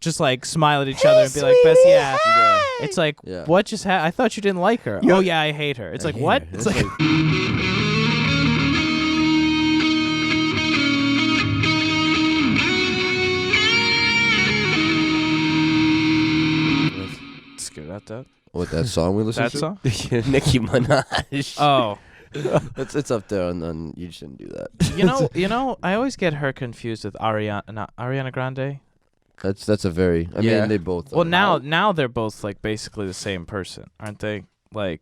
just like smile at each other and be like, "Best, yeah." It's like, what just happened? I thought you didn't like her. Oh yeah, I hate her. It's like, what? It's like. That. What, that song we listened to? That song? Nicki Minaj. Oh. It's up there, and you shouldn't do that. You know, I always get her confused with Ariana Grande. That's a very. I mean, they both. Well, now they're both like basically the same person, aren't they? Like,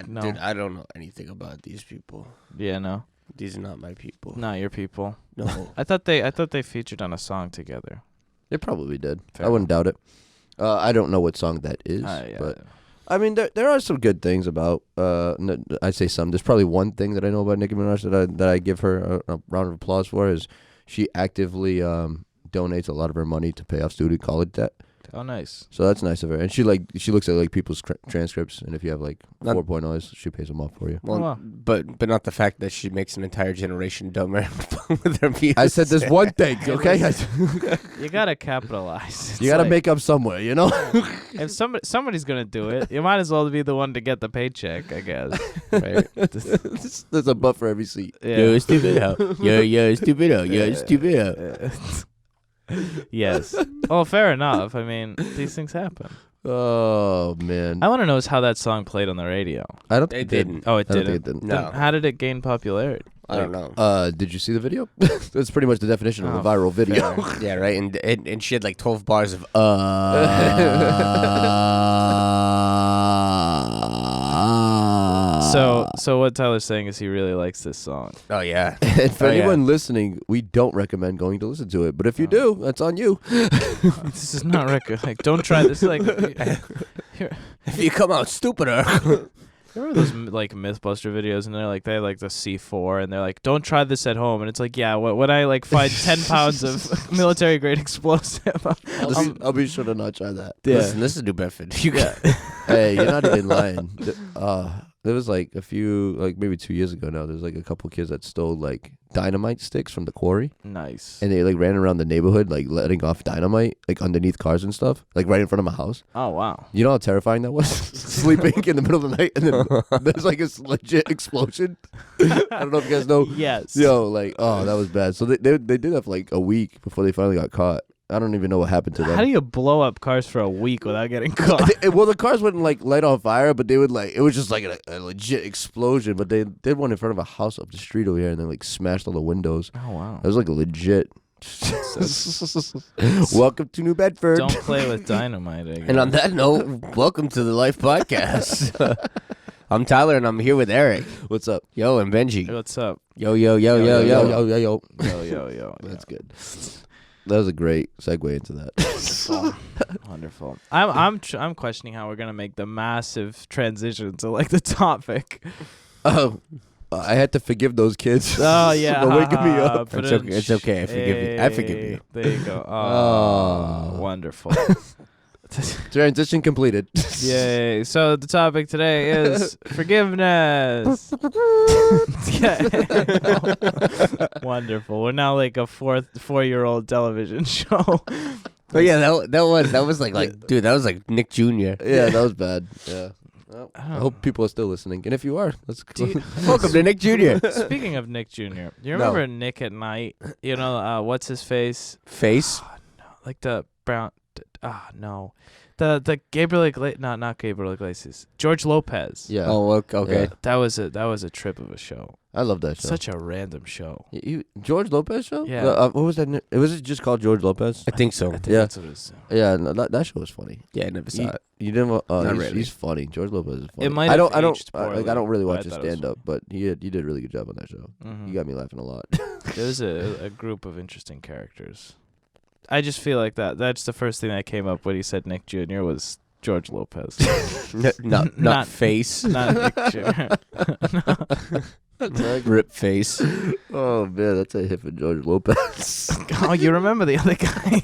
no. Dude, I don't know anything about these people. Yeah, no. These are not my people. Not your people. No. I thought they featured on a song together. They probably did. Fair. I wouldn't doubt it. I don't know what song that is, but I mean, there are some good things about. I say some. There's probably one thing that I know about Nicki Minaj that I give her a round of applause for is she actively donates a lot of her money to pay off student college debt. Oh, nice. So that's nice of her, and she looks at like people's transcripts, and if you have like 4.0s, she pays them off for you. Well, but not the fact that she makes an entire generation dumber with her music. I said there's one thing, okay? You gotta capitalize. You gotta make up somewhere, you know. If somebody's gonna do it, you might as well be the one to get the paycheck, I guess. Right? There's a butt for every seat. Yeah. Yo, stupid hoe. Yo, stupid hoe. Yo, stupid hoe. Yes. Well, fair enough. I mean, these things happen. Oh man. I want to know is how that song played on the radio. I don't. It didn't. Oh, it I don't didn't. think it didn't. No. Then how did it gain popularity? I don't know. Did you see the video? That's pretty much the definition of a viral video. Yeah, right. And she had like 12 bars of So what Tyler's saying is he really likes this song. Oh yeah. And for anyone listening, we don't recommend going to listen to it. But if you do, that's on you. This is not like don't try this. Like, here. If you come out stupider. Remember those like MythBuster videos, and they have like the C4, and they're like, "Don't try this at home." And it's like, yeah, when I like find 10 pounds of military grade explosive, I'll be sure to not try that. Yeah. Listen, this is New Bedford. Hey, you're not even lying. There was like a few, like maybe 2 years ago now, there's like a couple kids that stole like dynamite sticks from the quarry. Nice. And they like ran around the neighborhood like letting off dynamite like underneath cars and stuff, like right in front of my house. Oh, wow. You know how terrifying that was? Sleeping in the middle of the night and then there's like a legit explosion. I don't know if you guys know. Yes. Yo, like, oh, that was bad. So they did that for like a week before they finally got caught. I don't even know what happened to them. How do you blow up cars for a week without getting caught? Well, the cars wouldn't like light on fire, but they would like, it was just like a legit explosion. But they did one in front of a house up the street over here and then like smashed all the windows. Oh, wow. It was like legit. Welcome to New Bedford. Don't play with dynamite, I guess. And on that note, welcome to the Life Podcast. I'm Tyler, and I'm here with Eric. What's up? Yo, and Benji. Hey, what's up? Yo. Yo. That's good. That was a great segue into that. Wonderful. I'm questioning how we're gonna make the massive transition to like the topic. Oh, I had to forgive those kids. Oh yeah, for waking me up. It's okay. I forgive you. There you go. Oh, wonderful. Transition completed. Yay. So the topic today is forgiveness. Wonderful. We're now like a 4-year-old television show. But yeah, that was like dude, that was like Nick Jr. Yeah, that was bad. Yeah. Well, I hope people are still listening. And if you are, that's cool. Welcome to Nick Jr. Speaking of Nick Jr., you remember Nick at Night? You know, what's his face? Oh, no. Like the brown... no. The Gabriel Iglesias... No, not Gabriel Iglesias. George Lopez. Yeah. Oh, okay. Yeah. That was a trip of a show. I love that show. Such a random show. George Lopez show? Yeah. What was that? Was it just called George Lopez? I think so. That's what it is. Yeah, no, that show was funny. Yeah, I never saw it. You didn't? Not really. He's funny. George Lopez is funny. It might have aged I don't really watch his but I thought it was stand up, but you did a really good job on that show. Mm-hmm. You got me laughing a lot. There was a group of interesting characters. I just feel like that's the first thing that came up when he said Nick Jr. was George Lopez. not face. Not Nick Jr. Rip face. Oh man, that's a hit for George Lopez. Oh, you remember the other guy?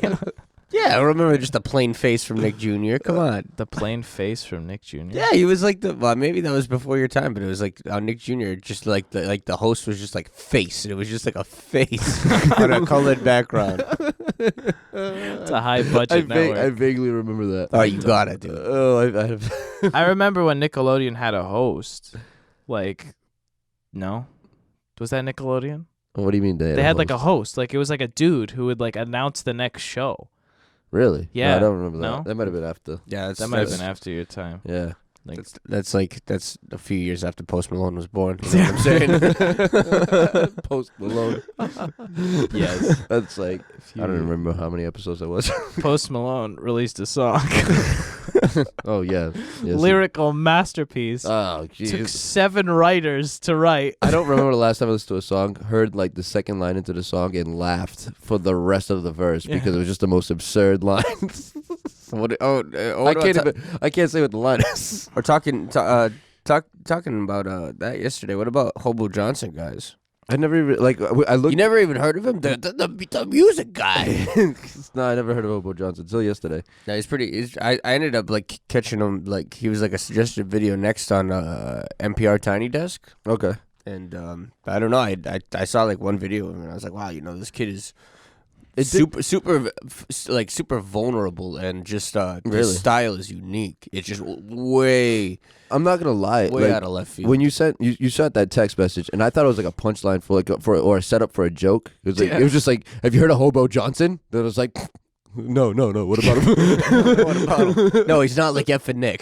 Yeah, I remember just a plain face from Nick Jr. Come on. The plain face from Nick Jr.? Yeah, he was like maybe that was before your time, but it was like Nick Jr. just like the host was just like face, and it was just like a face on a colored background. It's a high budget network. I vaguely remember that. Oh, you gotta do it. Oh, I remember when Nickelodeon had a host. Like, no, was that Nickelodeon? What do you mean they had like a host? Like it was like a dude who would like announce the next show. Really? Yeah. No, I don't remember that. No? That might have been after. Yeah, That might have been after your time. Yeah. Like, that's a few years after Post Malone was born. You know what I'm saying? Post Malone. yes. That's like, I don't remember how many episodes that was. Post Malone released a song. Oh, yeah. Yes, Lyrical masterpiece. Oh, jeez. Took 7 writers to write. I don't remember the last time I listened to a song, heard like the second line into the song, and laughed for the rest of the verse because it was just the most absurd line. I can't say what the line is. We're talking about that yesterday. What about Hobo Johnson, guys? I never even I looked. You never even heard of him, the music guy. No, I never heard of Hobo Johnson until yesterday. No, he's pretty. I ended up like catching him. Like he was like a suggested video next on NPR Tiny Desk. Okay. And I don't know. I saw like one video of him and I was like, wow, this kid is super vulnerable and just really? his style is unique. It's just way. I'm not gonna lie. Way out of left field. When you sent that text message, and I thought it was like a punchline or a setup for a joke. It was like it was just like, have you heard of Hobo Johnson? Then it was like, no. What about him? What about him? No, he's not like F and Nick.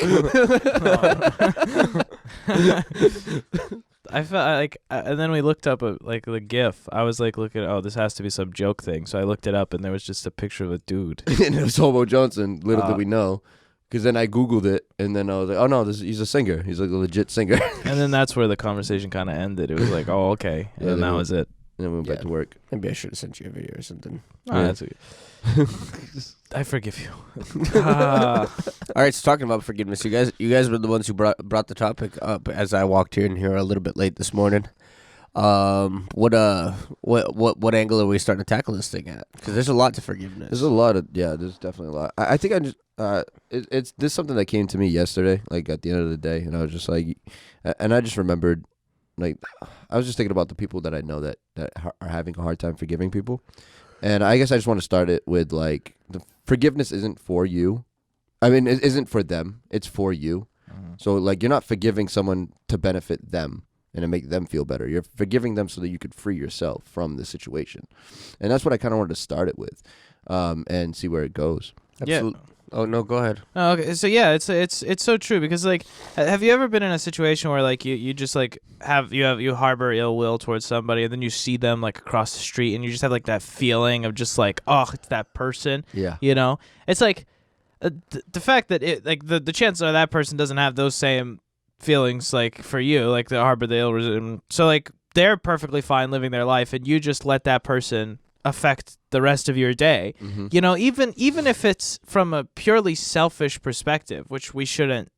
I felt like, and then we looked up like the GIF. I was like looking, this has to be some joke thing. So I looked it up, and there was just a picture of a dude, and it was Hobo Johnson. Little did we know, because then I Googled it, and then I was like, oh no, he's a singer. He's like a legit singer. And then that's where the conversation kind of ended. It was like, oh okay, and then that was it. And then we went back to work. Maybe I should have sent you a video or something. That's okay. I forgive you. All right, so talking about forgiveness, you guys were the ones who brought the topic up as I walked in here a little bit late this morning. What angle are we starting to tackle this thing at? Because there's a lot to forgiveness. There's a lot of there's definitely a lot. I think it's this is something that came to me yesterday, like at the end of the day, and I was just like, and I just remembered, like, I was just thinking about the people that I know that are having a hard time forgiving people. And I guess I just want to start it with, like, the forgiveness isn't for you. I mean, it isn't for them. It's for you. Mm-hmm. So, like, you're not forgiving someone to benefit them and to make them feel better. You're forgiving them so that you could free yourself from the situation. And that's what I kind of wanted to start it with, and see where it goes. Absolutely. Yeah. Oh no, go ahead. Oh, okay, so yeah, it's so true because like, have you ever been in a situation where like you just like you harbor ill will towards somebody and then you see them like across the street and you just have like that feeling of just like, oh, it's that person. Yeah. It's like the fact that it like the chances are that person doesn't have those same feelings like for you, like the harbor the ill. So like they're perfectly fine living their life and you just let that person affect the rest of your day. Mm-hmm. Even if it's from a purely selfish perspective, which we shouldn't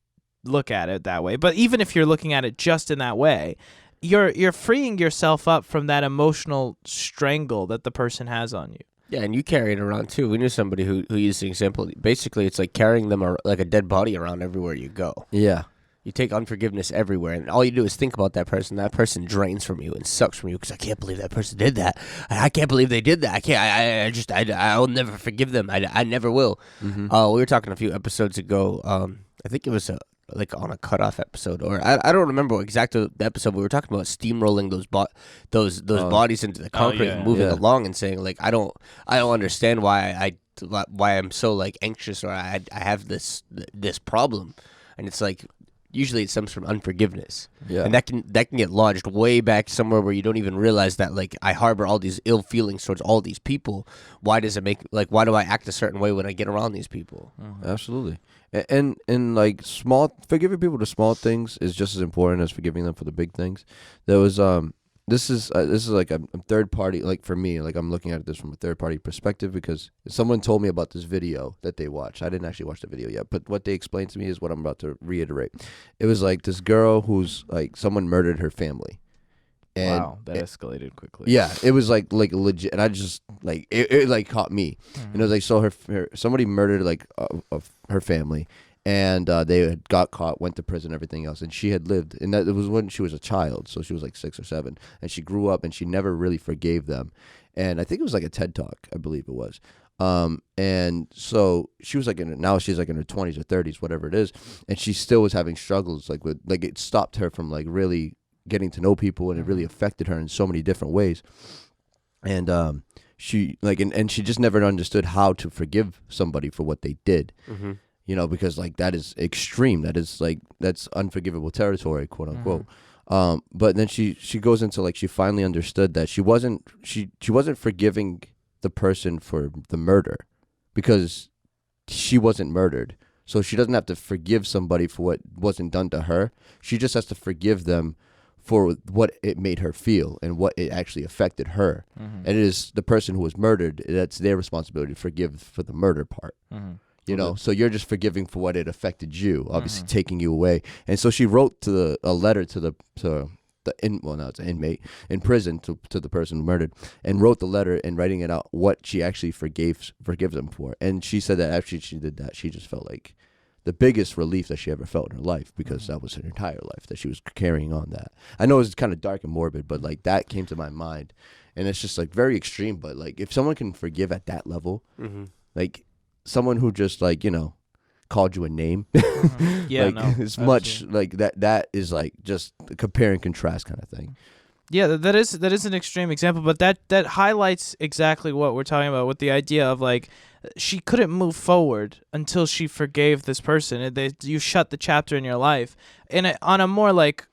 look at it that way, but even if you're looking at it just in that way, you're freeing yourself up from that emotional strangle that the person has on you. Yeah, and you carry it around too. We knew somebody who used the example. Basically, it's like carrying them like a dead body around everywhere you go. Yeah. You take unforgiveness everywhere, and all you do is think about that person. That person drains from you and sucks from you because I can't believe that person did that. I can't believe they did that. I can't. I'll never forgive them. I never will. Mm-hmm. We were talking a few episodes ago. I think it was like on a cutoff episode, or I don't remember exactly the episode. We were talking about steamrolling those bodies into the concrete and moving along, and saying like I don't understand why I'm so like anxious or I have this problem, and it's like. Usually it stems from unforgiveness. Yeah. And that can get lodged way back somewhere where you don't even realize that like I harbor all these ill feelings towards all these people. Why do I act a certain way when I get around these people? Mm-hmm. Absolutely. And like forgiving people to small things is just as important as forgiving them for the big things. There was this is like a third party, like for me, like I'm looking at this from a third party perspective because someone told me about this video that they watched. I didn't actually watch the video yet, but what they explained to me is what I'm about to reiterate. It was like this girl who's like someone murdered her family. And wow, that escalated quickly. Yeah, it was like legit, and I just like it like caught me, and it was like so somebody murdered like her family. And they had got caught, went to prison, everything else. And she had lived, and that it was when she was a child, so she was like 6 or 7. And she grew up, and she never really forgave them. And I think it was like a TED Talk, I believe it was. And so she was like now she's like in her 20s or 30s, whatever it is, and she still was having struggles like with like it stopped her from like really getting to know people, and it really affected her in so many different ways. And she like and she just never understood how to forgive somebody for what they did. You know, because like that is extreme. That is like that's unforgivable territory, quote unquote. But then she goes into like she finally understood that she wasn't forgiving the person for the murder because she wasn't murdered. So she doesn't have to forgive somebody for what wasn't done to her. She just has to forgive them for what it made her feel and what it actually affected her. And it is the person who was murdered, that's their responsibility to forgive for the murder part. You know, so you're just forgiving for what it affected you, obviously taking you away. And so she wrote a letter to it's an inmate in prison to the person who murdered, and wrote the letter and writing it out what she actually forgives them for. And she said that after she did that, she just felt like the biggest relief that she ever felt in her life, because that was her entire life that she was carrying on that. I know it's kind of dark and morbid, but like that came to my mind, and it's just like very extreme. But like if someone can forgive at that level, like someone who just like, you know, called you a name, yeah, like no, it's much like that is like just a compare and contrast kind of thing. Yeah, that is an extreme example, but that highlights exactly what we're talking about with the idea of like she couldn't move forward until she forgave this person. You shut the chapter in your life, and on a more like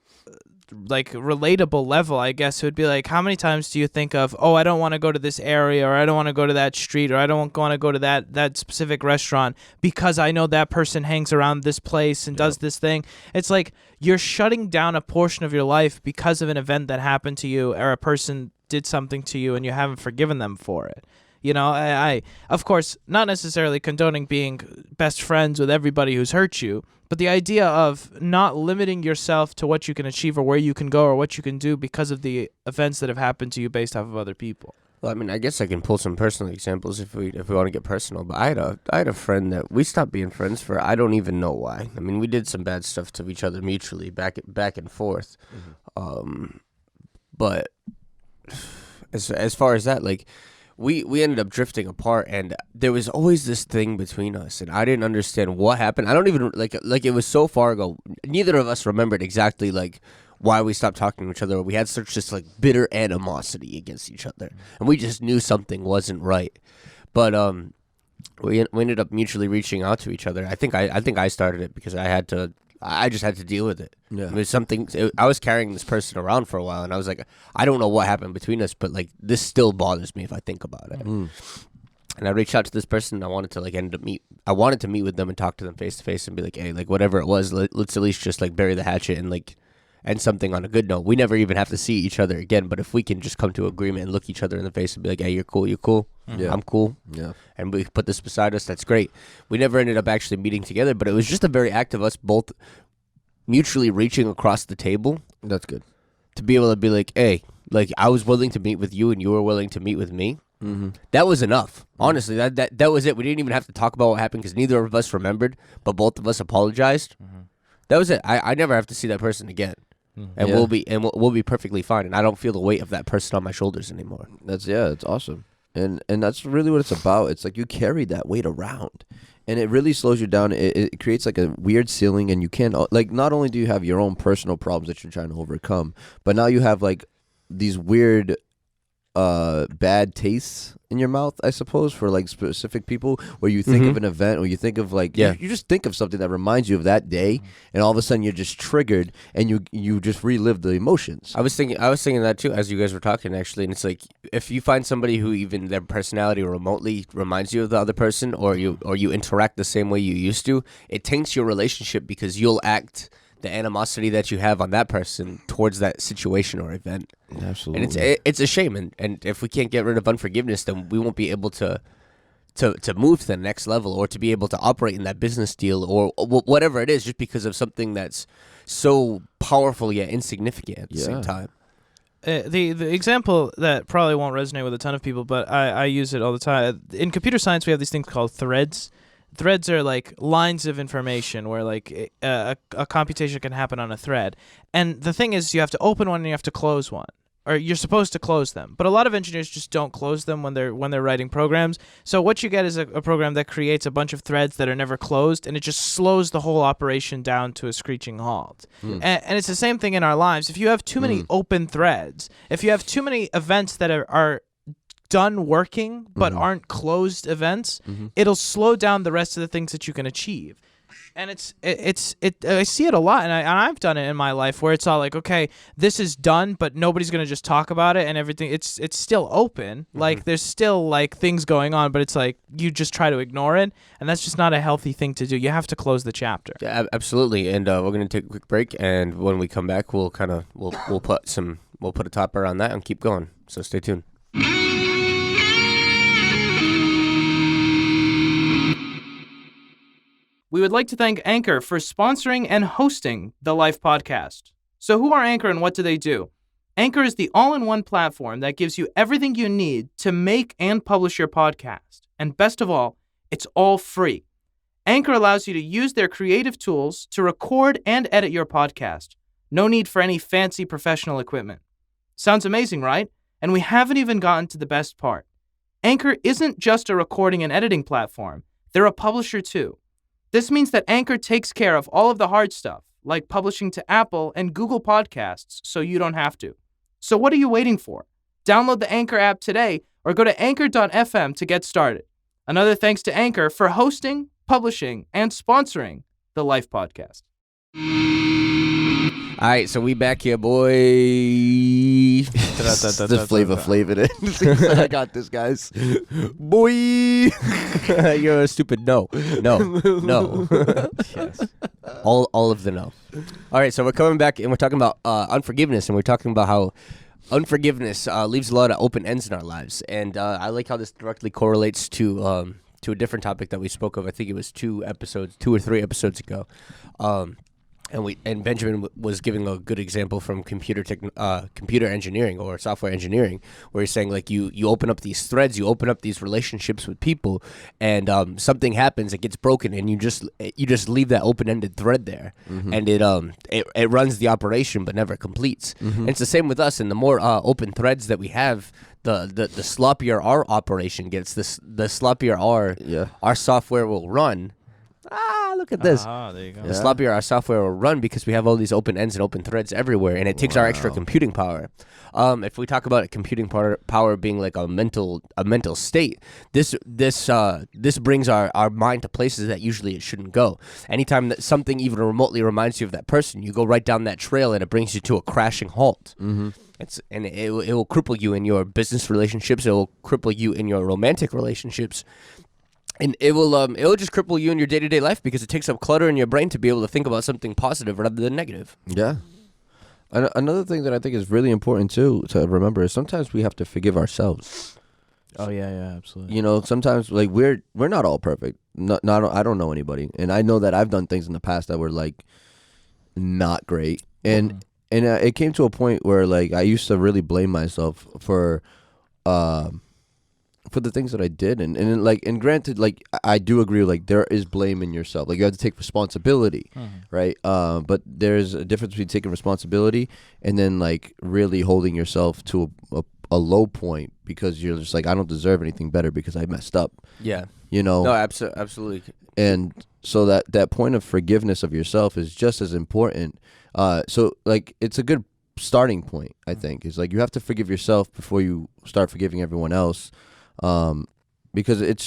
relatable level, I guess it would be like, how many times do you think of, oh, I don't want to go to this area, or I don't want to go to that street, or I don't want to go to that specific restaurant because I know that person hangs around this place and does this thing. It's like you're shutting down a portion of your life because of an event that happened to you, or a person did something to you and you haven't forgiven them for it. You know, I of course, not necessarily condoning being best friends with everybody who's hurt you, but the idea of not limiting yourself to what you can achieve or where you can go or what you can do because of the events that have happened to you based off of other people. Well, I mean, I guess I can pull some personal examples if we want to get personal. But I had a friend that we stopped being friends for I don't even know why. I mean, we did some bad stuff to each other mutually, back and forth. But as far as that, like, we ended up drifting apart, and there was always this thing between us, and I didn't understand what happened. I don't even like it was so far ago. Neither of us remembered exactly like why we stopped talking to each other. We had such just like bitter animosity against each other, and we just knew something wasn't right. But we ended up mutually reaching out to each other. I think I started it because I just had to deal with it. Yeah. It was something. I was carrying this person around for a while, and I was like, I don't know what happened between us, but like this still bothers me if I think about it. And I reached out to this person, and I wanted to meet with them and talk to them face to face and be like, hey, like whatever it was, let's at least just like bury the hatchet and like end something on a good note. We never even have to see each other again, but if we can just come to agreement and look each other in the face and be like, hey, you're cool, Yeah. I'm cool, and we put this beside us, that's great. We never ended up actually meeting together, but it was just a very act of us both mutually reaching across the table. That's good. To be able to be like, hey, like I was willing to meet with you and you were willing to meet with me. That was enough. Honestly, that was it. We didn't even have to talk about what happened because neither of us remembered, but both of us apologized. That was it. I never have to see that person again. And we'll be perfectly fine, and I don't feel the weight of that person on my shoulders anymore. It's awesome. And that's really what it's about. It's like you carry that weight around, and it really slows you down. It creates like a weird ceiling, and you can't, like, not only do you have your own personal problems that you're trying to overcome, but now you have like these weird bad tastes in your mouth, I suppose, for like specific people, where you think of an event, or you think of like you just think of something that reminds you of that day, and all of a sudden you're just triggered, and you just relive the emotions. I was thinking that too as you guys were talking, actually, and it's like if you find somebody who even their personality remotely reminds you of the other person, or you interact the same way you used to, it taints your relationship because you'll act the animosity that you have on that person towards that situation or event. Absolutely. And it's a shame, and if we can't get rid of unforgiveness, then we won't be able to move to the next level, or to be able to operate in that business deal, or whatever it is, just because of something that's so powerful yet insignificant at the same time. The example that probably won't resonate with a ton of people, but I use it all the time. In computer science, we have these things called threads. Threads are like lines of information where like a computation can happen on a thread. And the thing is, you have to open one and you have to close one. or you're supposed to close them. But a lot of engineers just don't close them when they're writing programs. So what you get is a program that creates a bunch of threads that are never closed, and it just slows the whole operation down to a screeching halt. And it's the same thing in our lives. If you have too many open threads, if you have too many events that are done working but aren't closed events, it'll slow down the rest of the things that you can achieve. And I see it a lot, and I've done it in my life where it's all like, okay, this is done, but nobody's gonna just talk about it and everything. It's still open, like there's still like things going on, but it's like you just try to ignore it, and that's just not a healthy thing to do. You have to close the chapter. Yeah, absolutely. And we're gonna take a quick break, and when we come back, we'll put a topper on that and keep going. So stay tuned. We would like to thank Anchor for sponsoring and hosting the Life podcast. So who are Anchor and what do they do? Anchor is the all-in-one platform that gives you everything you need to make and publish your podcast. And best of all, it's all free. Anchor allows you to use their creative tools to record and edit your podcast. No need for any fancy professional equipment. Sounds amazing, right? And we haven't even gotten to the best part. Anchor isn't just a recording and editing platform. They're a publisher too. This means that Anchor takes care of all of the hard stuff, like publishing to Apple and Google Podcasts, so you don't have to. So what are you waiting for? Download the Anchor app today or go to anchor.fm to get started. Another thanks to Anchor for hosting, publishing, and sponsoring the Life podcast. All right, so we back here, boy. Just flavor it. I got this, guys. Boy. You're a stupid no. Yes. All of the no. All right, so we're coming back, and we're talking about unforgiveness, and we're talking about how unforgiveness leaves a lot of open ends in our lives. And I like how this directly correlates to a different topic that we spoke of. I think it was 2 or 3 episodes ago. And Benjamin was giving a good example from computer engineering or software engineering, where he's saying like you open up these threads, you open up these relationships with people, and something happens, it gets broken, and you just leave that open-ended thread there, and it runs the operation but never completes. And it's the same with us. And the more open threads that we have, the sloppier our operation gets. The sloppier our software will run. Look at this. There you go. The sloppier our software will run because we have all these open ends and open threads everywhere, and it takes our extra computing power. If we talk about computing power being like a mental state, this brings our mind to places that usually it shouldn't go. Anytime that something even remotely reminds you of that person, you go right down that trail, and it brings you to a crashing halt. It will cripple you in your business relationships. It will cripple you in your romantic relationships. And it'll just cripple you in your day-to-day life because it takes up clutter in your brain to be able to think about something positive rather than negative. Yeah. Another thing that I think is really important too to remember is sometimes we have to forgive ourselves. Oh yeah, absolutely. You know, sometimes like we're not all perfect. I don't know anybody, and I know that I've done things in the past that were like not great, and it came to a point where like I used to really blame myself for the things that I did, and granted, like I do agree, like there is blame in yourself, like you have to take responsibility, right? But there's a difference between taking responsibility and then like really holding yourself to a low point because you're just like, I don't deserve anything better because I messed up. Yeah, you know. No, absolutely. And so that point of forgiveness of yourself is just as important. So like it's a good starting point, I think. It's like you have to forgive yourself before you start forgiving everyone else. Because it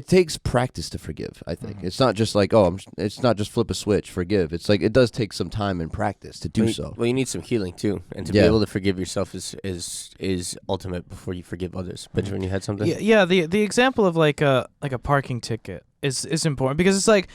takes practice to forgive, I think. It's not just like, it's not just flip a switch, forgive. It's like it does take some time and practice to do so. Well, you need some healing too, and to be able to forgive yourself is ultimate before you forgive others. Benjamin, you had something? Yeah. The example of like a parking ticket is important because it's like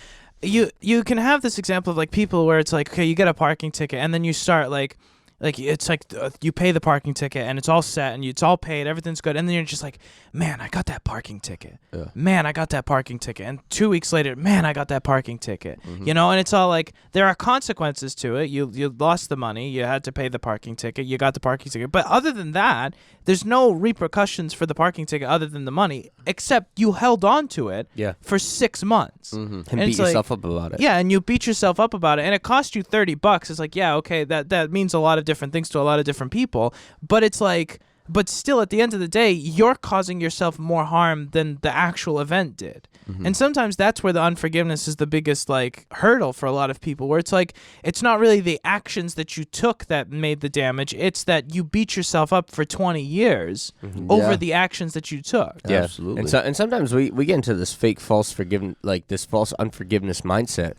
you can have this example of like people where it's like, okay, you get a parking ticket and then you start like it's like you pay the parking ticket and it's all set and it's all paid, everything's good, and then you're just like, man, I got that parking ticket. Man, I got that parking ticket. And 2 weeks later, man, I got that parking ticket. You know, and it's all like there are consequences to it. You lost the money, you had to pay the parking ticket, you got the parking ticket. But other than that, there's no repercussions for the parking ticket other than the money, except you held on to it for 6 months. And beat yourself up about it. Yeah, and you beat yourself up about it, and it cost you $30. It's like, yeah, okay, that means a lot of different things to a lot of different people, but it's like, but still at the end of the day, you're causing yourself more harm than the actual event did. And sometimes that's where the unforgiveness is the biggest like hurdle for a lot of people, where it's like, it's not really the actions that you took that made the damage. It's that you beat yourself up for 20 years over the actions that you took. Yeah, absolutely. And sometimes we get into this fake false this false unforgiveness mindset.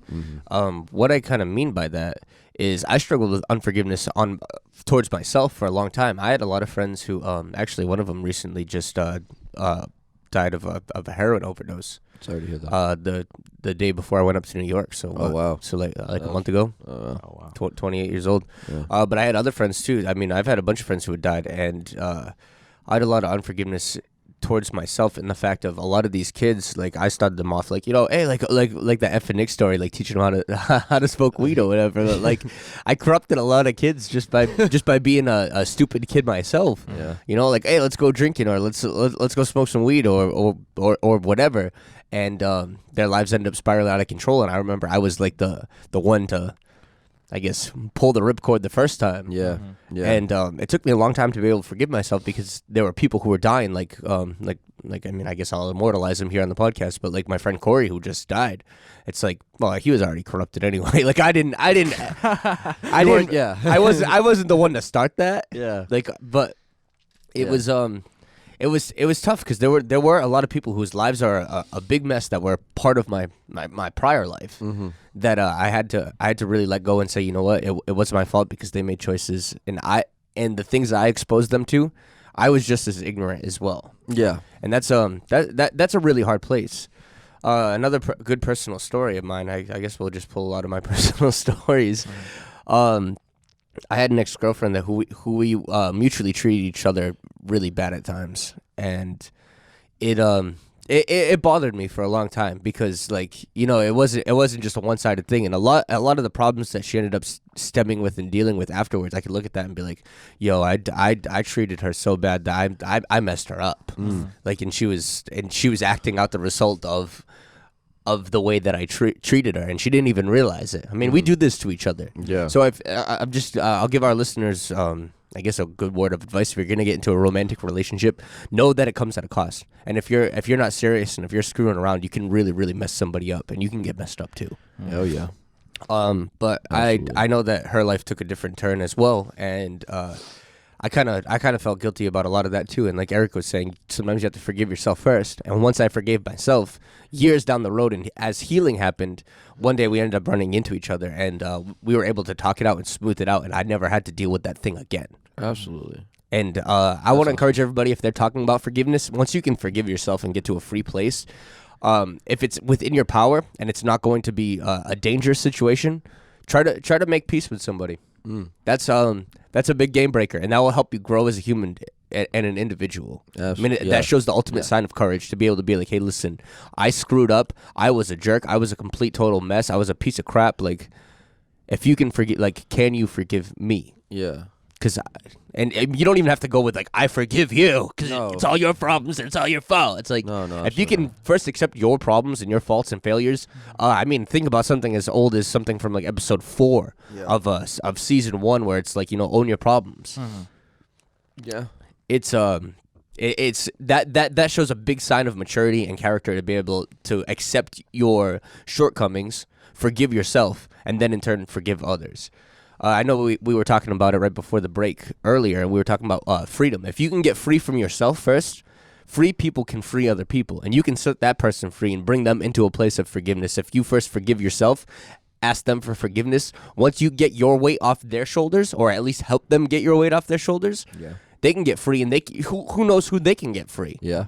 What I kind of mean by that is I struggled with unforgiveness towards myself for a long time. I had a lot of friends who actually one of them recently just died of a heroin overdose. Sorry to hear that. The day before I went up to New York. So wow. So like a month ago. 28 years old. Yeah. But I had other friends too. I mean, I've had a bunch of friends who had died, and I had a lot of unforgiveness towards myself in the fact of a lot of these kids, like I started them off like, hey, like the F and Nick story, like teaching them how to smoke weed or whatever. But, like I corrupted a lot of kids just by being a stupid kid myself. Yeah. Like, hey, let's go drinking, or let's go smoke some weed or whatever. And their lives ended up spiraling out of control. And I remember I was like the one to, I guess, pull the ripcord the first time. Yeah. Yeah. And it took me a long time to be able to forgive myself because there were people who were dying. Like I mean, I guess I'll immortalize him here on the podcast. But like my friend Corey, who just died, it's like, well, he was already corrupted anyway. Like I didn't. Yeah. I wasn't the one to start that. Yeah. Like, but it was It was tough because there were a lot of people whose lives are a big mess that were part of my prior life that I had to really let go and say, you know what, it wasn't my fault because they made choices, and the things I exposed them to, I was just as ignorant as well. Yeah, and that's a really hard place. Another good personal story of mine. I guess we'll just pull a lot of my personal stories. I had an ex-girlfriend who we mutually treated each other really bad at times, and it bothered me for a long time because, like, you know, it wasn't just a one-sided thing, and a lot of the problems that she ended up stemming with and dealing with afterwards, I could look at that and be like, yo, I treated her so bad that I messed her up, like, and she was acting out the result of the way that I treated her, and she didn't even realize it. I mean, we do this to each other. Yeah. So I'll give our listeners, I guess, a good word of advice. If you're gonna get into a romantic relationship, know that it comes at a cost. And if you're not serious and if you're screwing around, you can really, really mess somebody up, and you can get messed up too. Oh yeah. But Absolutely. I know that her life took a different turn as well, and I kind of felt guilty about a lot of that too. And like Eric was saying, sometimes you have to forgive yourself first. And once I forgave myself, years down the road, and as healing happened, one day we ended up running into each other, and we were able to talk it out and smooth it out, and I never had to deal with that thing again. Absolutely. And I want to encourage everybody, if they're talking about forgiveness, once you can forgive yourself and get to a free place, if it's within your power and it's not going to be a dangerous situation, try to make peace with somebody. That's a big game breaker, and that will help you grow as a human and an individual. I mean, that shows the ultimate sign of courage, to be able to be like, hey, listen, I screwed up. I was a jerk. I was a complete total mess. I was a piece of crap. Like, if you can forgive, like, can you forgive me? Yeah. Because, and you don't even have to go with like, I forgive you, because it's all your problems and it's all your fault. It's like, if you can first accept your problems and your faults and failures. I mean, think about something as old as something from like episode 4 of season 1, where it's like, you know, own your problems. Yeah. It's that shows a big sign of maturity and character, to be able to accept your shortcomings, forgive yourself, and then in turn forgive others. I know we were talking about it right before the break earlier, and we were talking about freedom. If you can get free from yourself first, free people can free other people, and you can set that person free and bring them into a place of forgiveness. If you first forgive yourself, ask them for forgiveness. Once you get your weight off their shoulders, or at least help them get your weight off their shoulders, they can get free, and who knows who they can get free. Yeah.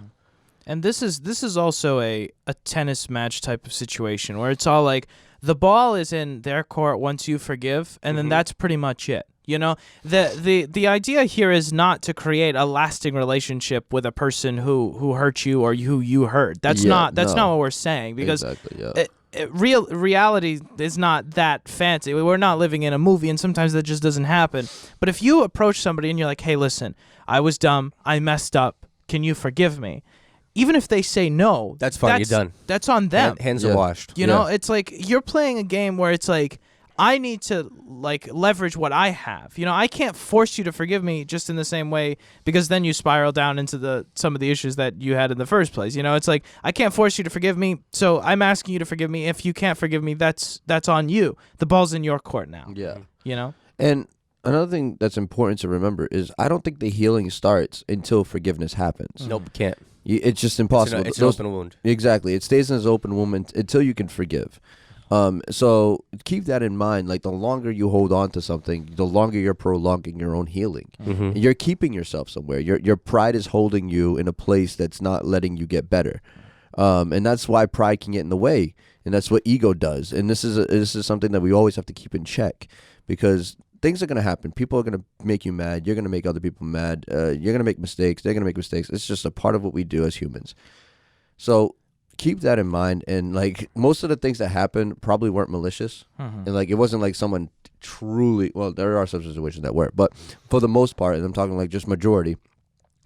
And this is also a tennis match type of situation where it's all like, the ball is in their court once you forgive, and then that's pretty much it. You know, the idea here is not to create a lasting relationship with a person who hurt you or who you hurt. That's not what we're saying, because reality is not that fancy. We're not living in a movie, and sometimes that just doesn't happen. But if you approach somebody and you're like, hey, listen, I was dumb, I messed up, can you forgive me? Even if they say no, that's fine. You're done. That's on them. Hands are washed. You know, it's like you're playing a game where it's like, I need to like leverage what I have. You know, I can't force you to forgive me just in the same way, because then you spiral down into some of the issues that you had in the first place. You know, it's like I can't force you to forgive me, so I'm asking you to forgive me. If you can't forgive me, that's on you. The ball's in your court now. Yeah. You know? And another thing that's important to remember is I don't think the healing starts until forgiveness happens. Nope, can't. It's just impossible. It's an open wound. Exactly. It stays in an open wound until you can forgive. So keep that in mind. Like, the longer you hold on to something, the longer you're prolonging your own healing. Mm-hmm. You're keeping yourself somewhere. Your pride is holding you in a place that's not letting you get better. And that's why pride can get in the way. And that's what ego does. And this is something that we always have to keep in check, because things are going to happen. People are going to make you mad. You're going to make other people mad. You're going to make mistakes. They're going to make mistakes. It's just a part of what we do as humans. So keep that in mind. And like, most of the things that happened probably weren't malicious. And like, it wasn't like someone truly, well, there are some situations that were, but for the most part, and I'm talking like just majority,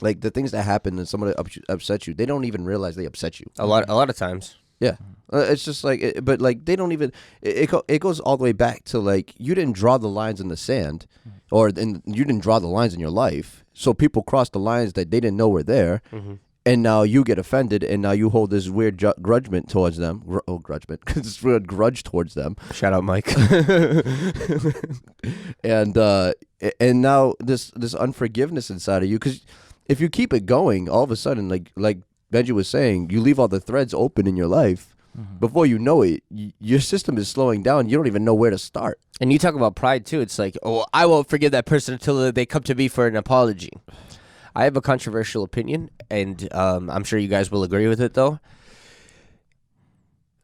like the things that happen and somebody upset you, they don't even realize they upset you. A lot of times. Yeah. It's just like, but like, they don't even, it goes all the way back to like, you didn't draw the lines in the sand, or you didn't draw the lines in your life. So people crossed the lines that they didn't know were there. And now you get offended, and now you hold this weird grudgement towards them. This weird grudge towards them. Shout out, Mike. And now this unforgiveness inside of you, because if you keep it going, all of a sudden, like Benji was saying, you leave all the threads open in your life. Before you know it, your system is slowing down. You don't even know where to start. And you talk about pride too. It's like, oh, I won't forgive that person until they come to me for an apology. I have a controversial opinion, and I'm sure you guys will agree with it, though.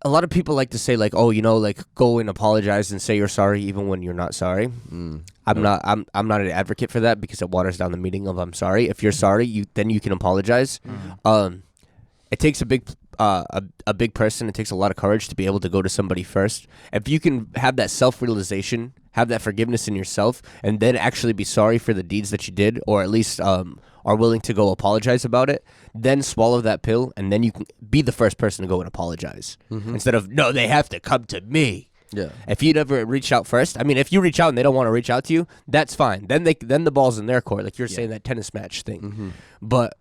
A lot of people like to say, like, oh, you know, like, go and apologize and say you're sorry even when you're not sorry. I'm not an advocate for that, because it waters down the meaning of I'm sorry. If you're sorry, then you can apologize. It takes a big person. It takes a lot of courage to be able to go to somebody first. If you can have that self-realization, have that forgiveness in yourself, and then actually be sorry for the deeds that you did, or at least are willing to go apologize about it, then swallow that pill, and then you can be the first person to go and apologize. Instead of, no, they have to come to me. Yeah. If you never reach out first, I mean, if you reach out and they don't want to reach out to you, that's fine. Then the ball's in their court, like you're saying, that tennis match thing. But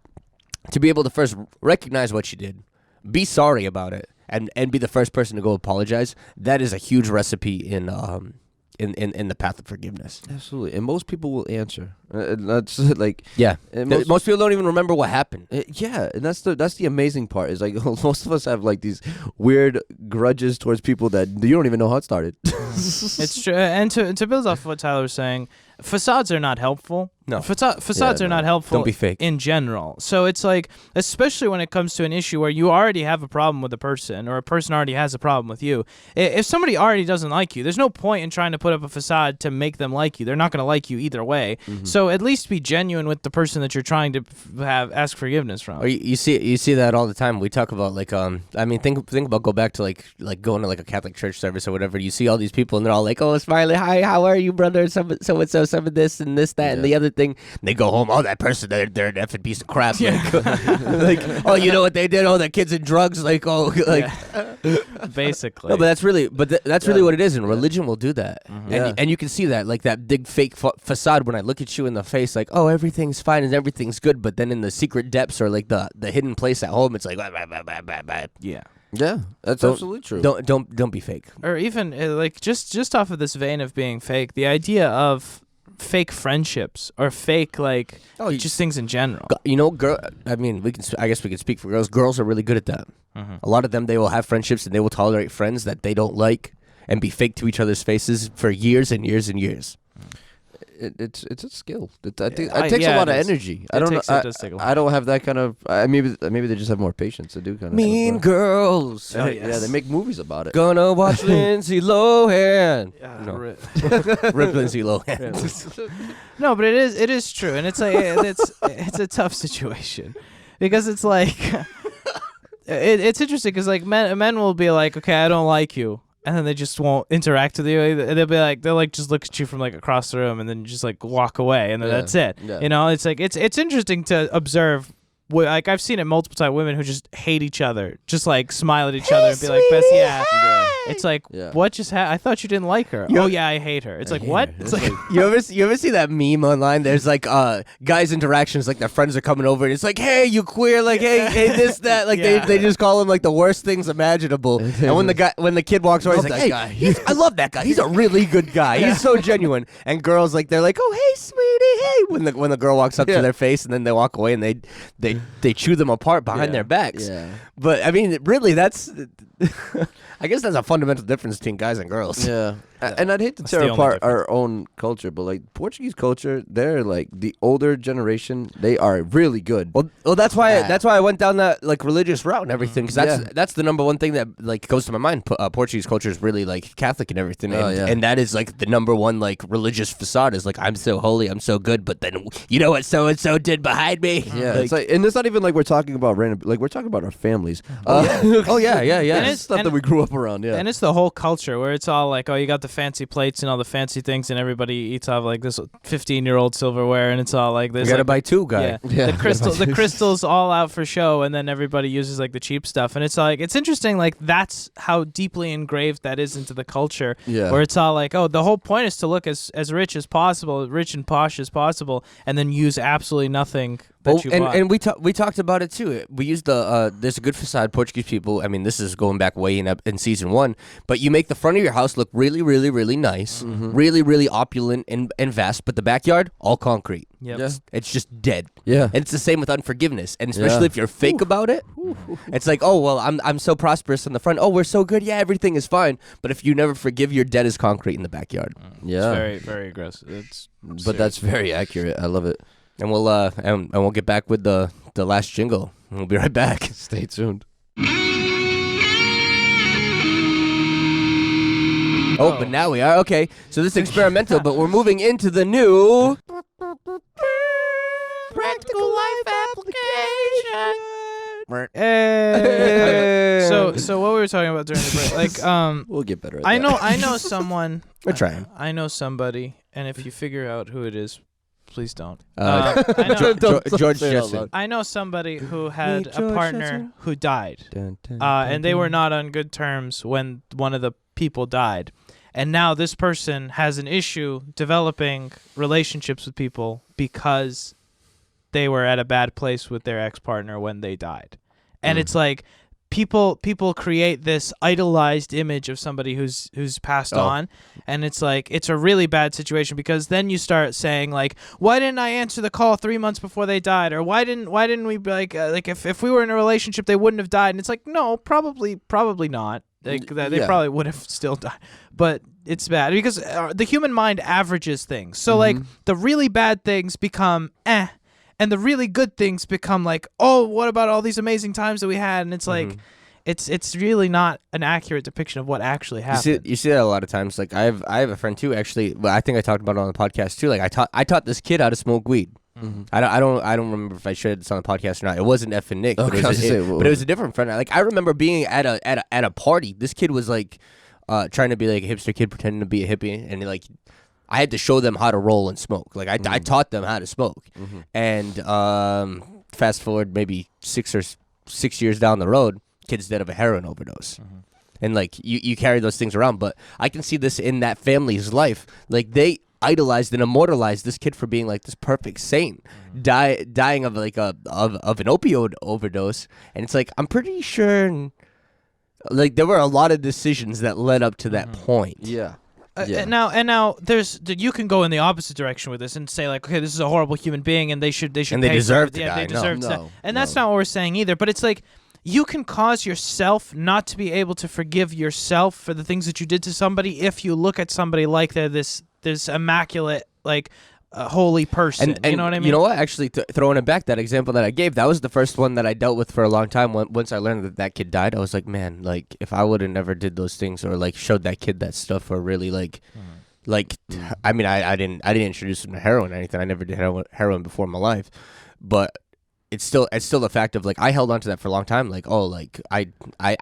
to be able to first recognize what you did, be sorry about it, and be the first person to go apologize, that is a huge recipe in the path of forgiveness. Absolutely. And most people will answer. That's like, yeah. Most people don't even remember what happened. Yeah, and that's the amazing part, is like most of us have like these weird grudges towards people that you don't even know how it started. It's true. And to build off what Tyler was saying, facades are not helpful. No. Facades are not helpful. Don't be fake. In general. So it's like, especially when it comes to an issue where you already have a problem with a person, or a person already has a problem with you. If somebody already doesn't like you, there's no point in trying to put up a facade to make them like you. They're not going to like you either way. So at least be genuine with the person that you're trying to ask forgiveness from. Or you see that all the time. We talk about like I mean, think about, go back to like going to like a Catholic church service or whatever. You see all these people and they're all like, oh, smiley, hi, how are you, brother? Some and so, some of this and this, that, and the other thing. And they go home, oh, that person, they're an effing piece of crap. Yeah. Like, oh, you know what they did? Oh, that kid's in drugs. Like, oh, like, basically. No, but that's really what it is. And religion will do that. And you can see that, like that big fake facade when I look at you in the face, like, oh, everything's fine and everything's good. But then in the secret depths, or like the hidden place at home, it's like, yeah. Yeah, that's absolutely true. Don't be fake. Or even like just off of this vein of being fake, the idea of fake friendships or fake just things in general. You know, I mean, I guess we can speak for girls. Girls are really good at that. A lot of them, they will have friendships and they will tolerate friends that they don't like and be fake to each other's faces for years and years and years. It's a skill. It takes a lot of energy. I don't know. I don't have that kind of. Maybe they just have more patience to do kind of mean stuff. Girls. Yeah, they make movies about it. Gonna watch Lindsay Lohan. Rip Lindsay Lohan. No, but it is true, and it's like it's a tough situation because it's like it's interesting because like men will be like, okay, I don't like you. And then they just won't interact with you. They'll just look at you from like across the room and then just like walk away, and then that's it. Yeah. You know, it's like it's interesting to observe like I've seen it multiple times. Women who just hate each other, just like smile at each other and be like, "Best, yeah." It's like, what just happened? I thought you didn't like her. Oh yeah, I hate her. It's like, what? It's like you ever see that meme online? There's like guys' interactions, like their friends are coming over and it's like, hey, you queer, like hey this that, like they just call him like the worst things imaginable. And when the kid walks over, he's like, hey, I love that guy. He's a really good guy. He's so genuine. And girls like they're like, oh hey sweetie, hey, when the girl walks up to their face and then they walk away and they chew them apart behind their backs. Yeah. But I mean, really, that's. I guess that's a fundamental difference between guys and girls. Yeah. And I'd hate to tear apart our own culture, but like Portuguese culture, they're like the older generation. They are really good. Well, that's why I went down that like religious route and everything, because that's the number one thing that like goes to my mind. Portuguese culture is really like Catholic and everything, and that is like the number one like religious facade is like I'm so holy, I'm so good, but then you know what so and so did behind me. Yeah, it's like, and it's not even like we're talking about random, like we're talking about our families. Yeah. And it's stuff that we grew up around. Yeah, and it's the whole culture where it's all like, oh, you got the fancy plates and all the fancy things, and everybody eats off like this 15-year-old silverware, and it's all like this. You gotta buy two, guy. Yeah. The crystals all out for show, and then everybody uses like the cheap stuff, and it's like it's interesting. Like that's how deeply engraved that is into the culture. Yeah. Where it's all like, oh, the whole point is to look as rich as possible, rich and posh as possible, and then use absolutely nothing. And we talked about it too. We used there's a good facade Portuguese people. I mean, this is going back way in season 1, but you make the front of your house look really, really, really nice, really, really opulent and vast, but the backyard all concrete. Yep. Yeah. It's just dead. Yeah. And it's the same with Unforgiveness, and especially if you're fake about it. It's like, oh well, I'm so prosperous in the front. Oh, we're so good. Yeah, everything is fine. But if you never forgive, you're dead as concrete in the backyard. Yeah. It's very, very aggressive. But that's very accurate. I love it. And we'll get back with the last jingle. We'll be right back. Stay tuned. Oh, but now we are. Okay, so this is experimental, but we're moving into the new practical life application. Hey. So what we were talking about during the break, like we'll get better at that. I know someone. We're trying. I know somebody, and if you figure out who it is, please don't. George Jetson. I know somebody who had a partner who died, and they were not on good terms when one of the people died. And now this person has an issue developing relationships with people because they were at a bad place with their ex-partner when they died. And it's like people create this idolized image of somebody who's passed on, and it's like it's a really bad situation, because then you start saying like, why didn't I answer the call 3 months before they died, or why didn't we like if we were in a relationship they wouldn't have died, and it's like, no, probably not. They probably would have still died, but it's bad because the human mind averages things. So like the really bad things become and the really good things become like, oh, what about all these amazing times that we had? And it's like, it's really not an accurate depiction of what actually happened. You see that a lot of times. Like I have a friend too. Actually, well, I think I talked about it on the podcast too. Like I taught this kid how to smoke weed. I don't remember if I shared this on the podcast or not. It wasn't F and Nick, but it was a different friend. Like I remember being at a party. This kid was like trying to be like a hipster kid, pretending to be a hippie, and like I had to show them how to roll and smoke. Like I taught them how to smoke. And fast forward maybe 6 years down the road, kid's dead of a heroin overdose. And like you carry those things around, but I can see this in that family's life. Like they idolized and immortalized this kid for being like this perfect saint, dying of like of an opioid overdose. And it's like, I'm pretty sure like there were a lot of decisions that led up to that point. Yeah. Now you can go in the opposite direction with this and say like, okay, this is a horrible human being and they should and they deserve to die. They deserve to. And that's not what we're saying either, but it's like, you can cause yourself not to be able to forgive yourself for the things that you did to somebody if you look at somebody like they're this immaculate, like, holy person. And you know what I mean? You know what? Actually, throwing it back, that example that I gave, that was the first one that I dealt with for a long time. Once I learned that kid died, I was like, man, like, if I would have never did those things or, like, showed that kid that stuff or really, like... I mean, I didn't introduce him to heroin or anything. I never did heroin before in my life. But... It's still the fact of like I held on to that for a long time. Like, oh, like I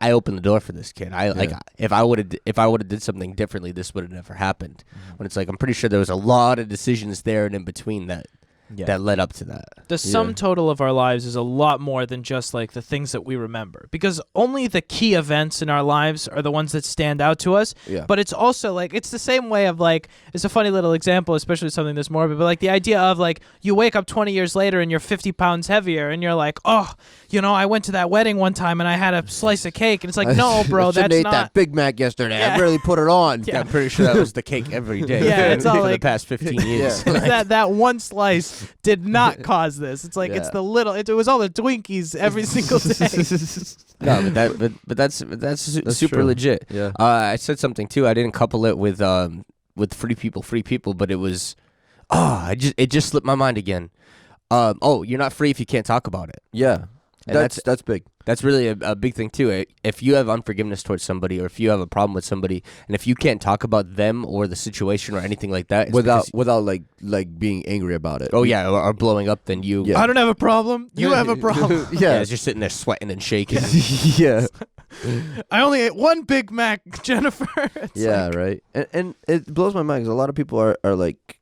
opened the door for this kid. Like if I would have did something differently, this would have never happened. When it's like I'm pretty sure there was a lot of decisions there and in between that that led up to that. The sum total of our lives is a lot more than just like the things that we remember, because only the key events in our lives are the ones that stand out to us. Yeah. But it's also like, it's the same way of like, it's a funny little example, especially something this morbid, but like the idea of like, you wake up 20 years later and you're 50 pounds heavier and you're like, oh, you know, I went to that wedding one time and I had a slice of cake. And it's like, no, bro, that's ate not. that Big Mac yesterday. I really put it on. Yeah, I'm pretty sure that was the cake every day. Yeah, it's all for like the past 15 years. that one slice did not cause this. It's like it's the little. It was all the Twinkies every single day. No, but that's super true. legit. Yeah. I said something too. I didn't couple it with free people, but it was it just slipped my mind again. You're not free if you can't talk about it. Yeah. And That's big. That's really a big thing too. If you have unforgiveness towards somebody, or if you have a problem with somebody, and if you can't talk about them or the situation or anything like that, Without like being angry about it. or blowing up, then you Yeah. I don't have a problem. You have a problem. yeah, you're sitting there sweating and shaking. Yeah. I only ate one Big Mac, Jennifer. Yeah, right. And it blows my mind because a lot of people are like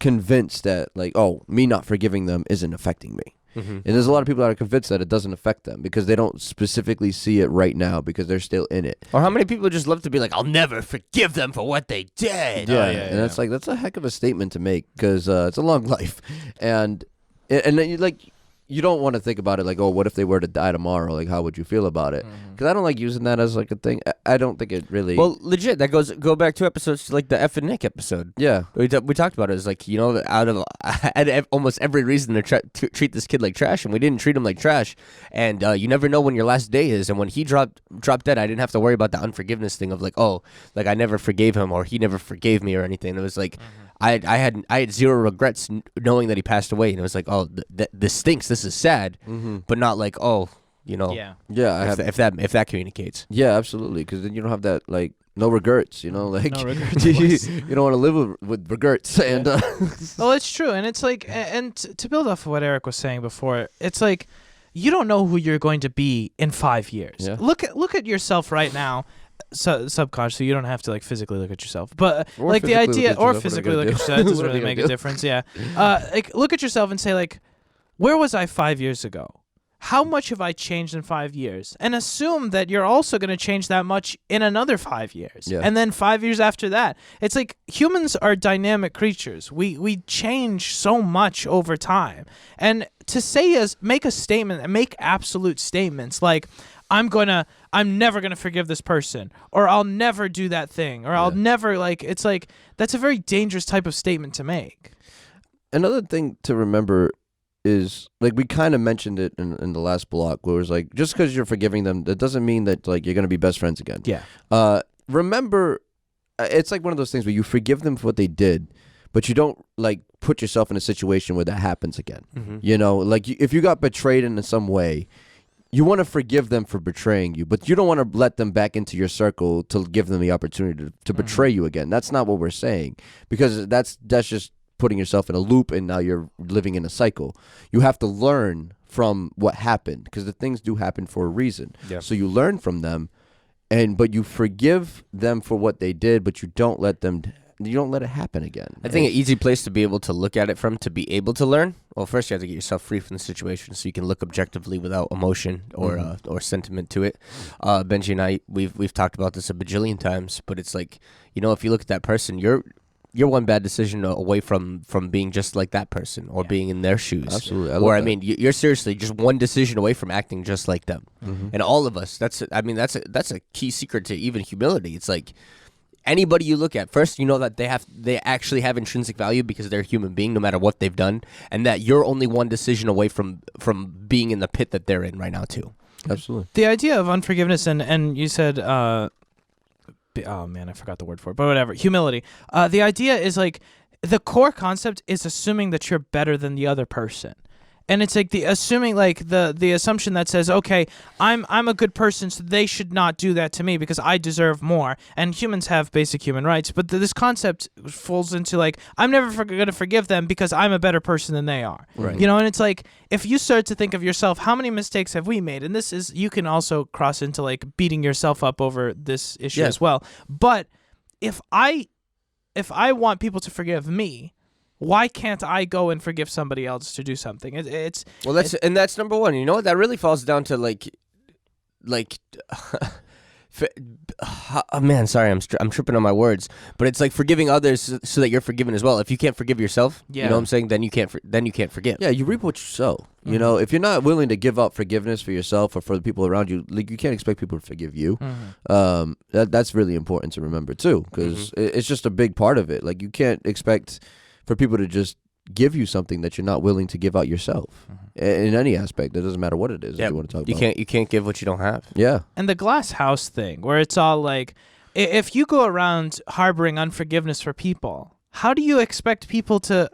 convinced that like, oh, me not forgiving them isn't affecting me. Mm-hmm. And there's a lot of people that are convinced that it doesn't affect them because they don't specifically see it right now because they're still in it. Or how many people just love to be like, I'll never forgive them for what they did. And that's like, that's a heck of a statement to make because it's a long life. And then you don't want to think about it like, oh, what if they were to die tomorrow? Like, how would you feel about it? Because I don't like using that as like a thing. I don't think it really. Well, legit, that go back 2 episodes to like the F and Nick episode. Yeah, we talked about it. It's like, you know, out of I had almost every reason to treat this kid like trash, and we didn't treat him like trash. And you never know when your last day is. And when he dropped dead, I didn't have to worry about the unforgiveness thing of like, oh, like I never forgave him or he never forgave me or anything. It was like. I had zero regrets knowing that he passed away, and it was like, oh, this stinks. This is sad, but not like, oh, you know, if that communicates. Yeah, absolutely, because then you don't have that like no regrets, you know, like No regrets. you don't want to live with regrets. And well, it's true, and it's like, and to build off of what Eric was saying before, it's like you don't know who you're going to be in 5 years. Yeah. Look at yourself right now. Subconsciously, you don't have to like physically look at yourself, but or like the idea, or physically look at do? yourself, it doesn't What are really you make gonna a do? difference. Yeah, like look at yourself and say like, where was I 5 years ago? How much have I changed in 5 years? And assume that you're also going to change that much in another 5 years, and then 5 years after that. It's like humans are dynamic creatures. We change so much over time, and to make a statement and make absolute statements like, I'm never gonna forgive this person, or I'll never do that thing, or I'll never like. It's like that's a very dangerous type of statement to make. Another thing to remember is like we kind of mentioned it in the last block, where it was like just because you're forgiving them, that doesn't mean that like you're gonna be best friends again. Yeah. Remember, it's like one of those things where you forgive them for what they did, but you don't like put yourself in a situation where that happens again. You know, like if you got betrayed in some way. You want to forgive them for betraying you, but you don't want to let them back into your circle to give them the opportunity to betray you again. That's not what we're saying, because that's just putting yourself in a loop, and now you're living in a cycle. You have to learn from what happened, because the things do happen for a reason. Yeah. So you learn from them, but you forgive them for what they did, but you don't let it happen again. I think an easy place to be able to look at it from, to be able to learn. Well, first you have to get yourself free from the situation so you can look objectively without emotion or sentiment to it. Benji and I, we've talked about this a bajillion times, but it's like, you know, if you look at that person, you're one bad decision away from being just like that person, or being in their shoes. Absolutely. I mean, you're seriously just one decision away from acting just like them. And all of us, that's a key secret to even humility. It's like, anybody you look at, first you know that they actually have intrinsic value because they're a human being no matter what they've done, and that you're only one decision away from being in the pit that they're in right now too. Absolutely. The idea of unforgiveness and you said oh man, I forgot the word for it, but whatever. Humility. The idea is like the core concept is assuming that you're better than the other person. And it's like the assumption that says, okay, I'm a good person, so they should not do that to me because I deserve more. And humans have basic human rights, but this concept falls into like, I'm never going to forgive them because I'm a better person than they are. Right. You know, and it's like, if you start to think of yourself, how many mistakes have we made? And this is, you can also cross into like beating yourself up over this issue as well. But if I want people to forgive me, Why can't I go and forgive somebody else to do something? That's number one. You know what? That really falls down to like. Oh man, sorry, I'm tripping on my words, but it's like forgiving others so that you're forgiven as well. If you can't forgive yourself, you know what I'm saying, then you can't forgive. Yeah, you reap what you sow. You know, if you're not willing to give up forgiveness for yourself or for the people around you, like you can't expect people to forgive you. That's really important to remember too, because it's just a big part of it. Like you can't expect for people to just give you something that you're not willing to give out yourself in any aspect. It doesn't matter what it is that you want to talk about. You can't give what you don't have. Yeah. And the glass house thing, where it's all like, if you go around harboring unforgiveness for people, how do you expect people to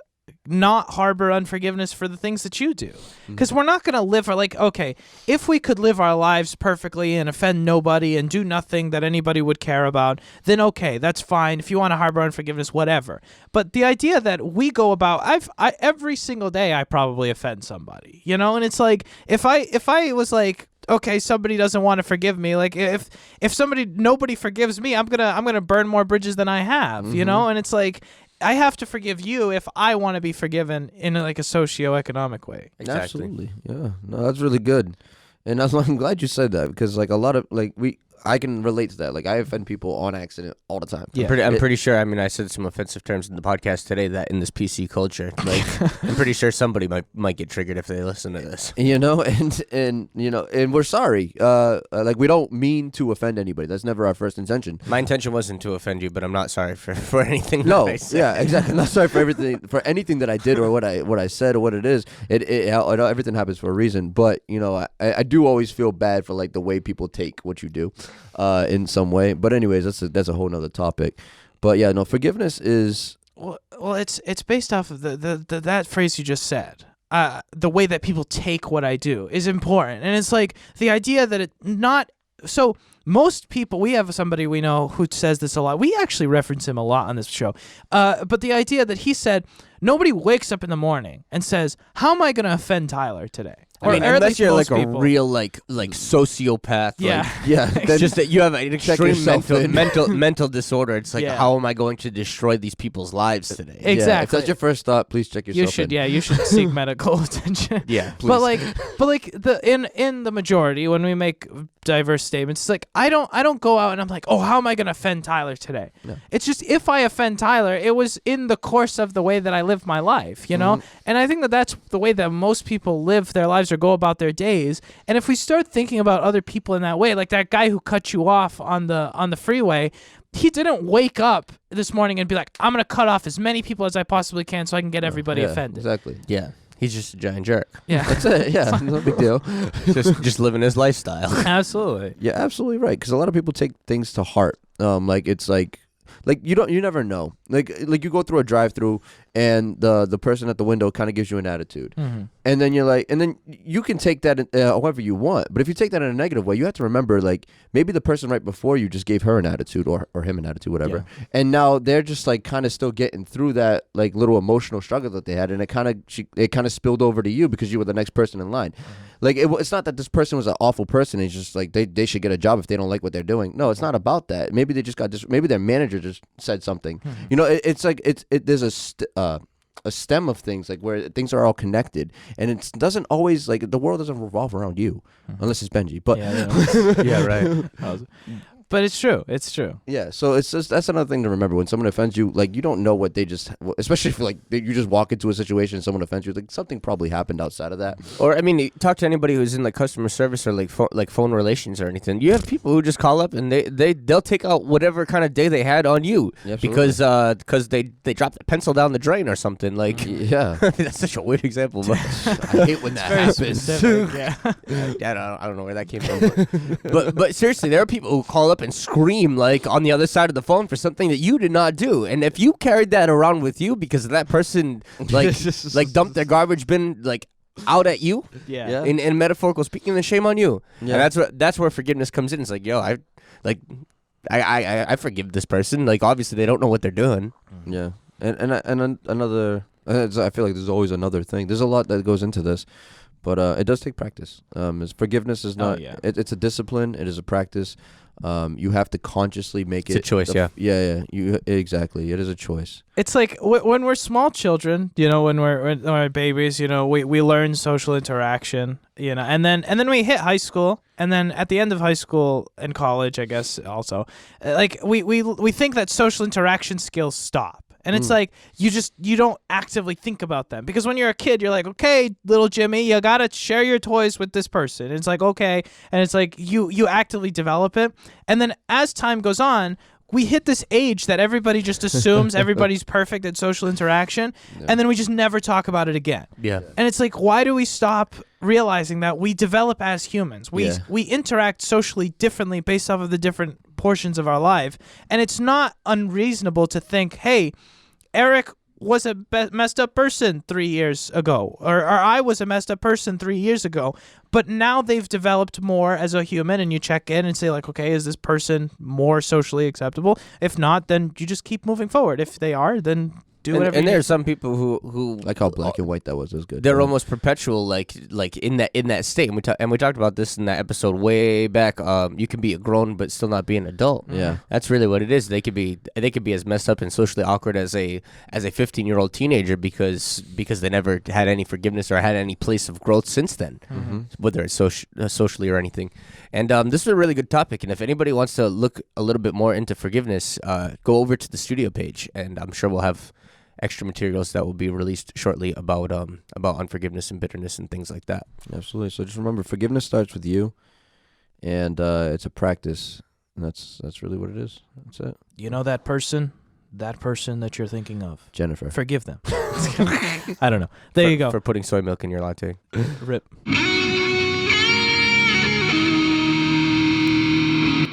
not harbor unforgiveness for the things that you do? Because we're not going to live okay, if we could live our lives perfectly and offend nobody and do nothing that anybody would care about, then okay, that's fine. If you want to harbor unforgiveness, whatever. But the idea that we go about, every single day I probably offend somebody, you know? And it's like, if I was like, okay, somebody doesn't want to forgive me, like if nobody forgives me, I'm gonna burn more bridges than I have, you know? And it's like, I have to forgive you if I want to be forgiven in like a socioeconomic way. Exactly. Absolutely. Yeah. No, that's really good. And I'm glad you said that, because like a lot of I can relate to that. Like I offend people on accident all the time. Yeah. I'm pretty sure. I mean, I said some offensive terms in the podcast today that in this PC culture, like I'm pretty sure somebody might get triggered if they listen to this. You know, and you know, and we're sorry. Like we don't mean to offend anybody. That's never our first intention. My intention wasn't to offend you, but I'm not sorry for anything. No, that I said. yeah, exactly. I'm not sorry for anything that I did or what I said or what it is. Everything happens for a reason. But you know, I do always feel bad for like the way people take what you do, in some way. But anyways, that's a whole nother topic. But yeah, no, forgiveness is well, it's based off of the that phrase you just said. The way that people take what I do is important, and it's like the idea that it not so. Most people, we have somebody we know who says this a lot. We actually reference him a lot on this show. But the idea that he said, nobody wakes up in the morning and says, how am I going to offend Tyler today? I mean, unless you're like a real like sociopath. Yeah. It's just that you have an extreme mental disorder. It's like, how am I going to destroy these people's lives today? Exactly. Yeah, if that's your first thought, please check yourself. You should seek medical attention. Yeah, please. But like in the majority, when we make diverse statements, it's like I don't go out and I'm like, oh, how am I going to offend Tyler today? No. It's just if I offend Tyler, it was in the course of the way that I live my life, you know? And I think that that's the way that most people live their lives or go about their days. And if we start thinking about other people in that way, like that guy who cut you off on the freeway, he didn't wake up this morning and be like, I'm going to cut off as many people as I possibly can so I can get everybody offended. Exactly. Yeah. He's just a giant jerk. Yeah. That's it. Yeah, no big deal. just living his lifestyle. Absolutely. Yeah, absolutely right. Because a lot of people take things to heart. Like it's like you never know. Like you go through a drive-through and the person at the window kind of gives you an attitude, and then you're like, and then you can take that however you want. But if you take that in a negative way, you have to remember like maybe the person right before you just gave her an attitude or him an attitude, whatever, and now they're just like kind of still getting through that like little emotional struggle that they had, and it kind of spilled over to you because you were the next person in line. Like it's not that this person was an awful person. It's just like they should get a job if they don't like what they're doing. No, it's not about that. Maybe they just maybe their manager just said something. You know, it's like there's a stem of things like where things are all connected, and it doesn't always like the world doesn't revolve around you unless it's Benji. But yeah, right. But it's true. It's true. Yeah. So it's just that's another thing to remember when someone offends you. Like you don't know what they just, especially if like you just walk into a situation and someone offends you. Like something probably happened outside of that. Or I mean, you talk to anybody who's in like customer service or like phone relations or anything. You have people who just call up and they'll take out whatever kind of day they had on you because they dropped a pencil down the drain or something. Like that's such a weird example, but I hate when that happens. I don't know where that came from, but seriously, there are people who call up and scream like on the other side of the phone for something that you did not do, and if you carried that around with you because that person like dumped their garbage bin like out at you, in metaphorical speaking, then shame on you. And that's where forgiveness comes in. It's like, yo, I forgive this person. Like obviously they don't know what they're doing. Yeah, and another. I feel like there's always another thing. There's a lot that goes into this. But it does take practice. Forgiveness is not. It's a discipline. It is a practice. You have to consciously make it. It's a choice. Yeah. Exactly. It is a choice. It's like when we're small children, when we're babies, we learn social interaction, and then we hit high school, and then at the end of high school and college, I guess also, like we think that social interaction skills stop. And it's like you don't actively think about them, because when you're a kid, you're like, okay, little Jimmy, you gotta share your toys with this person. And it's like, okay, and it's like you actively develop it, and then as time goes on, we hit this age that everybody just assumes everybody's perfect at social interaction, and then we just never talk about it again. Yeah. And it's like, why do we stop realizing that we develop as humans? We interact socially differently based off of the different portions of our life, and it's not unreasonable to think, hey, Eric was a messed up person 3 years ago, or I was a messed up person 3 years ago, but now they've developed more as a human, and you check in and say, like, okay, is this person more socially acceptable? If not, then you just keep moving forward. If they are, then do whatever. And there are some people who like how black and white that was. It was good. They're almost perpetual, like in that state. And we talked about this in that episode way back. You can be a grown but still not be an adult. Yeah, that's really what it is. They could be as messed up and socially awkward as a 15-year-old teenager because they never had any forgiveness or had any place of growth since then, whether it's socially or anything. And this is a really good topic. And if anybody wants to look a little bit more into forgiveness, go over to the studio page, and I'm sure we'll have extra materials that will be released shortly about unforgiveness and bitterness and things like that. Absolutely. So just remember, forgiveness starts with you, and it's a practice, and that's really what it is. That's it. That person that you're thinking of, Jennifer, forgive them. I don't know. You go. For putting soy milk in your latte. Rip.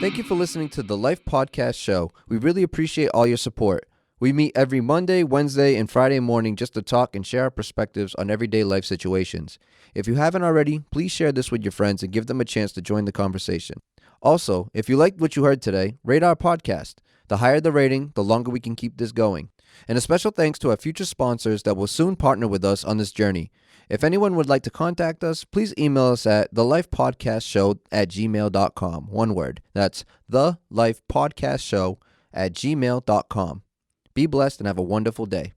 Thank you for listening to the Life Podcast Show. We really appreciate all your support. We meet every Monday, Wednesday, and Friday morning just to talk and share our perspectives on everyday life situations. If you haven't already, please share this with your friends and give them a chance to join the conversation. Also, if you liked what you heard today, rate our podcast. The higher the rating, the longer we can keep this going. And a special thanks to our future sponsors that will soon partner with us on this journey. If anyone would like to contact us, please email us at thelifepodcastshow@gmail.com. One word. That's thelifepodcastshow@gmail.com. Be blessed and have a wonderful day.